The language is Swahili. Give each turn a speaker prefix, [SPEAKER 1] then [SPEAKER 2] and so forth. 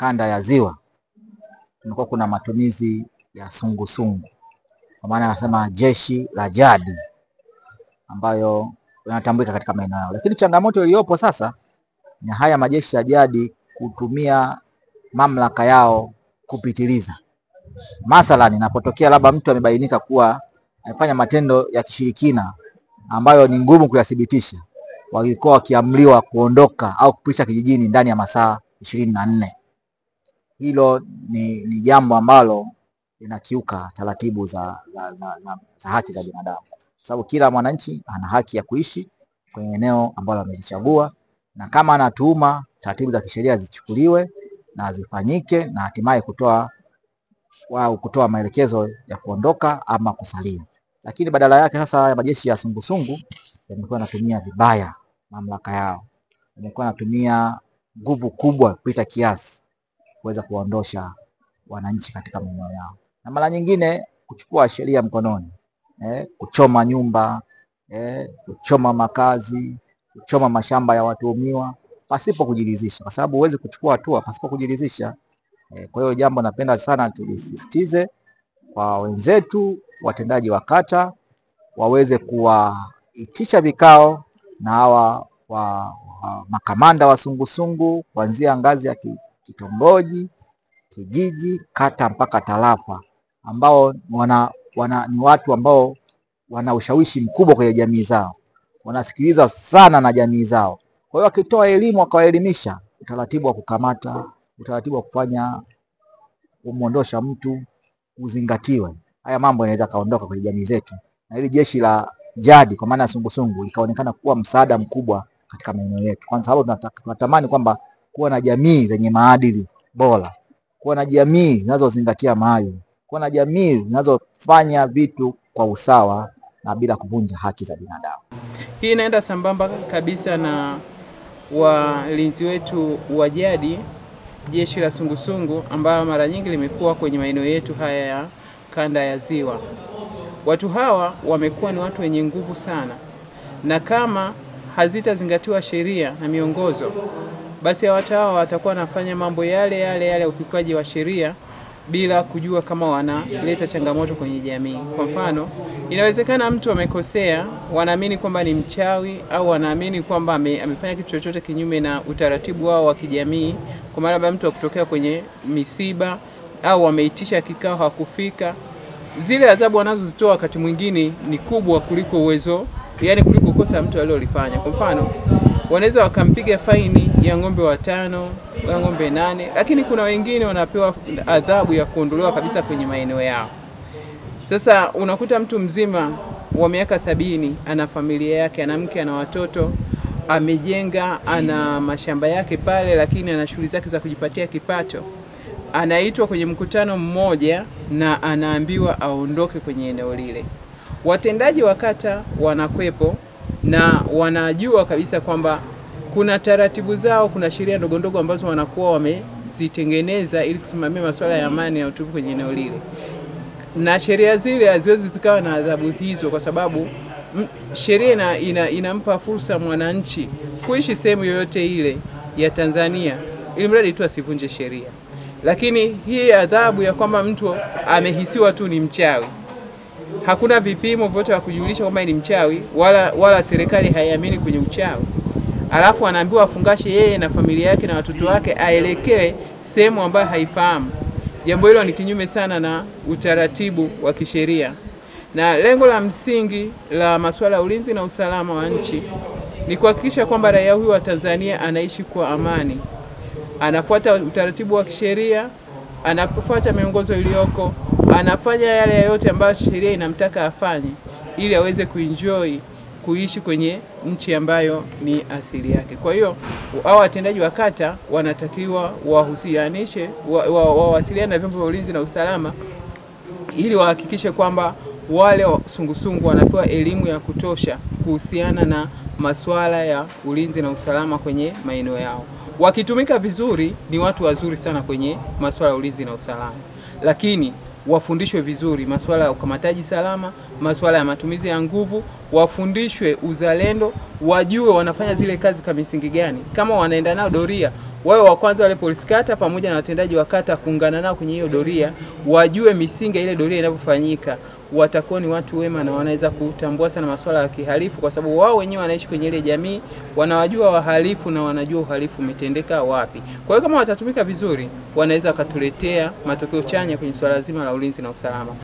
[SPEAKER 1] kanda ya Ziwa kumekuwa kuna matumizi ya sungusungu, kwa maana anasema jeshi la jadi ambayo yanatambulika katika maeneo yao. Lakini changamoto iliyopo sasa ni haya majeshi ya jadi kutumia mamlaka yao kupitiliza. Mathalan, inapotokea labda mtu amebainika kuwa amefanya matendo ya kishirikina ambayo ni ngumu kuyathibitisha, walikuwa wakiamriwa kuondoka au kupisha kijijini ndani ya masaa 24. Hilo ni jambo ambalo linakiuka taratibu za haki za binadamu, kwa sababu kila mwananchi ana haki ya kuishi kwenye eneo ambalo amelichagua, na kama anatuhuma, taratibu za kisheria zichukuliwe na zifanyike na hatimaye kutoa maelekezo ya kuondoka ama kusalia. Lakini badala yake sasa majeshi ya sungusungu yamekuwa yanatumia vibaya mamlaka yao, yamekuwa yanatumia nguvu kubwa kupita kiasi kuweza kuondosha wananchi katika maeneo yao, na mara nyingine kuchukua sheria mkononi, kuchoma nyumba, kuchoma makazi, kuchoma mashamba ya watuhumiwa pasipo kujiridhisha, kwa sababu huwezi kuchukua hatua pasipo kujiridhisha. Kwa hiyo jambo napenda sana tulisisitize kwa wenzetu watendaji wa kata waweze kuwaitisha vikao na hawa makamanda wa sungusungu kuanzia ngazi ya kitongoji, kijiji, kata mpaka tarafa, ambao ni watu ambao wana ushawishi mkubwa kwenye jamii zao, wanasikiliza sana na jamii zao. Kwa hiyo wakitoa elimu, wakawaelimisha, utaratibu wa kukamata, utaratibu wa kufanya kumuondosha mtu uzingatiwe, haya mambo yanaweza kaondoka kwenye jamii zetu, na hili jeshi la jadi kwa maana ya sungusungu likaonekana kuwa msaada mkubwa katika maeneo yetu, kwa sababu tunatamani kwamba kuwa na jamii zenye maadili bora, kuwa na jamii zinazozingatia maadili, kuwa na jamii zinazofanya vitu kwa usawa na bila kuvunja haki za binadamu.
[SPEAKER 2] Hii inaenda sambamba kabisa na walinzi wetu wa jadi, jeshi la sungusungu, ambao mara nyingi limekuwa kwenye maeneo yetu haya ya kanda ya Ziwa. Watu hawa wamekuwa ni watu wenye nguvu sana, na kama hazitazingatiwa sheria na miongozo, basi watu hawa watakuwa wanafanya mambo yale ya ukiukaji wa sheria bila kujua kama wanaleta changamoto kwenye jamii. Kwa mfano, inawezekana mtu amekosea, wanaamini kwamba ni mchawi au wanaamini kwamba amefanya kitu chochote kinyume na utaratibu wao wa kijamii, kwa maana labda mtu akutokea kwenye misiba au wameitisha kikao hakufika. Zile adhabu wanazozitoa wakati mwingine ni kubwa kuliko uwezo, yani kuliko kosa mtu alilolifanya. Kwa mfano, wanaweza wakampiga faini ya ng'ombe 5, ya ng'ombe 8, lakini kuna wengine wanapewa adhabu ya kuondolewa kabisa kwenye maeneo yao. Sasa unakuta mtu mzima wa miaka 70 ana familia yake, ana mke, ana watoto, amejenga, ana mashamba yake pale, lakini ana shughuli zake za kujipatia kipato. Anaitwa kwenye mkutano mmoja na anaambiwa aondoke kwenye eneo lile. Watendaji wa kata wanakwepo na wanajua kabisa kwamba kuna taratibu zao, kuna sheria ndogo ndogo ambazo wanakuwa wamezitengeneza ili kusimamia masuala ya amani na utulivu kwenye eneo lile. Na sheria zile haziwezi zikawa na adhabu hizo, kwa sababu sheria inampa fursa mwananchi kuishi sehemu yoyote ile ya Tanzania ili mradi tu asivunje sheria. Lakini hii adhabu ya kwamba mtu amehisiwa tu ni mchawi, hakuna vipimo vyote vya kujulisha kwamba ni mchawi, wala serikali haiamini kwenye uchawi, alafu anaambiwa afungashe yeye na familia yake na watoto wake aelekee sehemu ambayo haifahamu. Jambo hilo ni kinyume sana na utaratibu wa kisheria. Na lengo la msingi la masuala ya ulinzi na usalama wa nchi ni kuhakikisha kwamba raia huyu wa Tanzania anaishi kwa amani, anafuata utaratibu wa kisheria, anafuata miongozo iliyoko, anafanya yale yote ambayo sheria inamtaka afanye ili aweze kuenjoy kuishi kwenye nchi ambayo ni asili yake. Kwa hiyo hao watendaji wa kata wanatakiwa wahusianishe, wawasiliane na vyombo vya ulinzi na usalama ili wahakikishe kwamba wale sungusungu wanapewa elimu ya kutosha kuhusiana na masuala ya ulinzi na usalama kwenye maeneo yao. Wakitumika vizuri ni watu wazuri sana kwenye masuala ya ulinzi na usalama, lakini wafundishwe vizuri masuala ya ukamataji salama, masuala ya matumizi ya nguvu, wafundishwe uzalendo, wajue wanafanya zile kazi kwa misingi gani. Kama wanaenda nao doria, wao wa kwanza wale polisi kata pamoja na watendaji wa kata kuungana nao kwenye hiyo doria, wajue misingi ile doria inavyofanyika, watakuwa ni watu wema na wanaweza kutambua sana masuala ya kihalifu, kwa sababu wao wenyewe wanaishi kwenye ile jamii, wanawajua wahalifu na wanajua uhalifu umetendeka wapi. Kwa hiyo kama watatumika vizuri, wanaweza wakatuletea matokeo chanya kwenye swala zima la ulinzi na usalama.